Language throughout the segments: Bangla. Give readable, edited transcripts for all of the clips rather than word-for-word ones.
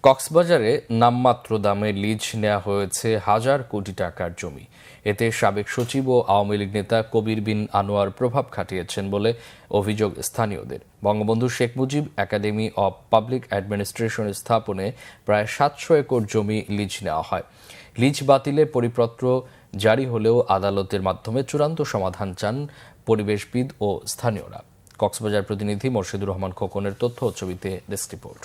কক্সবাজারে নামমাত্র দামে লিজ নেওয়া হয়েছে হাজার কোটি টাকার জমি। এতে সাবেক সচিব ও আওয়ামী লীগ নেতা কবির বিন আনোয়ার প্রভাব খাটিয়েছেন বলে অভিযোগ স্থানীয়দের। Bangabandhu Sheikh Mujib academy of public administration স্থাপনে প্রায় ৭০০ একর জমি লিজ নেওয়া হয়। লিজ বাতিলে পরিপত্র জারি হলেও আদালতের মাধ্যমে চূড়ান্ত সমাধান চান পরিবেশবিদ ও স্থানীয়রা। কক্সবাজার প্রতিনিধি মোর্শেদুর রহমান খোকনের তথ্য ও ছবিতে ডেস্ক রিপোর্ট।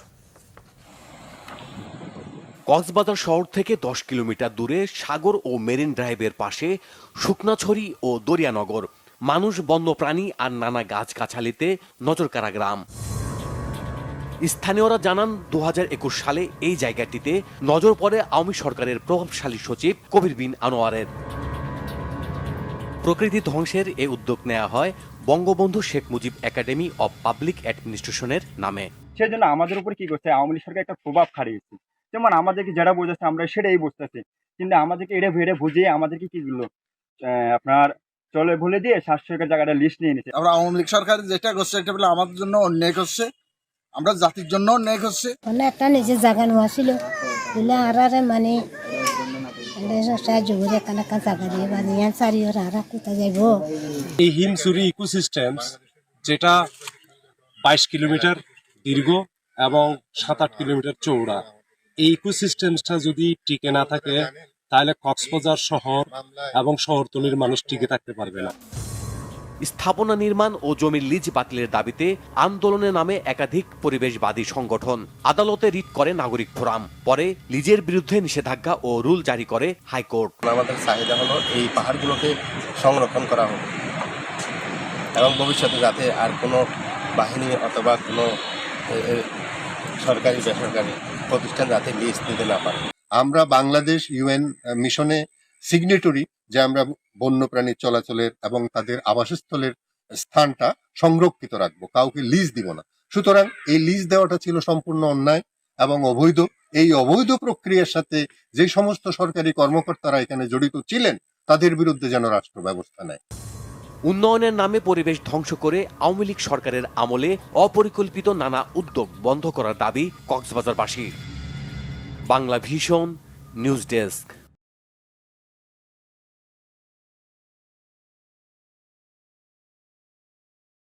কক্সবাজার শহর থেকে ১০ কিলোমিটার দূরে সাগর ও মেরিন ড্রাইভের পাশে শুকনাছড়ি ও দরিয়ানগর। মানুষ, বন্যপ্রাণী আর নানা গাছগাছালিতে নজরকাড়া গ্রাম। স্থানীয়রা জানান ২০২১ সালে এই জায়গাটিতে নজর পড়ে আওয়ামী সরকারের প্রভাবশালী সচিব কবির বিন আনোয়ারের। প্রকৃতি ধ্বংসের এ উদ্যোগ নেওয়া হয় Bangabandhu Sheikh Mujib academy of public অ্যাডমিনিস্ট্রেশনের নামে। সেজন্য আমাদের উপর কি করছে, আওয়ামী লীগ সরকার একটা প্রভাব খাটিয়েছে। যেমন আমাদেরকে যেটা বোঝাচ্ছে আমরা সেটাই বুঝতেছি, কিন্তু আমাদেরকে এটা ভেড়ে বুঝিয়ে আমাদেরকে কি করলো, আপনার চলে বলে দিয়ে ৭০০ একর জায়গাটা লিস্ট নিয়ে নিচ্ছে। আমরা আওয়ামী লীগ সরকার যেটা করছে এটা বলে আমাদের জন্য অন্যায় করছে, আমরা জাতির জন্য অন্যায় করছে। মানে একটা নিজের জায়গা নেওয়া ছিল বলে আর মানে সাহায্য করে একটা জায়গা দিয়ে বানিয়ে চারি আর কোথায় যাইব। এই হিমছড়ি ইকোসিস্টেমস যেটা ২২ কিলোমিটার দীর্ঘ এবং ৭-৮ কিলোমিটার চৌড়া, এই ইকোসিস্টেমসটা যদি টিকে না থাকে তাহলে কক্সবাজার শহর এবং শহরতলির মানুষ টিকে থাকতে পারবে না। স্থাপনা নির্মাণ ও জমির লিজ বাতিলের দাবিতে আন্দোলনে নামে একাধিক পরিবেশবাদী সংগঠন। আদালতে রিট করে নাগরিক ফোরাম। পরে লিজের বিরুদ্ধে নিষেধাজ্ঞা ও রুল জারি করে হাইকোর্ট। আমাদের চাহিদা হলো এই পাহাড়গুলোকে সংরক্ষণ করা হোক এবং ভবিষ্যতে যাতে আর কোনো বাহিনী অথবা কোনো সরকারি বেসরকারি প্রতিষ্ঠান যাতে লিজ দিতে না পারে। আমরা বাংলাদেশ ইউএন মিশনে সিগনেটরি, যে আমরা বন্যপ্রাণীর চলাচলের এবং তাদের আবাসস্থলের স্থানটা সংরক্ষিত রাখবো, কাউকে লিজ দিব না। সুতরাং এই লিজ দেওয়াটা ছিল সম্পূর্ণ অন্যায় এবং অবৈধ। এই অবৈধ প্রক্রিয়ার সাথে যে সমস্ত সরকারি কর্মকর্তারা এখানে জড়িত ছিলেন তাদের বিরুদ্ধে যেন রাষ্ট্র ব্যবস্থা নেয়। উন্নয়নের নামে পরিবেশ ধ্বংস করে আওয়ামী লীগ সরকারের আমলে অপরিকল্পিত নানা উদ্যোগ বন্ধ করার দাবি কক্সবাজারবাসীর। Bangla vision news desk.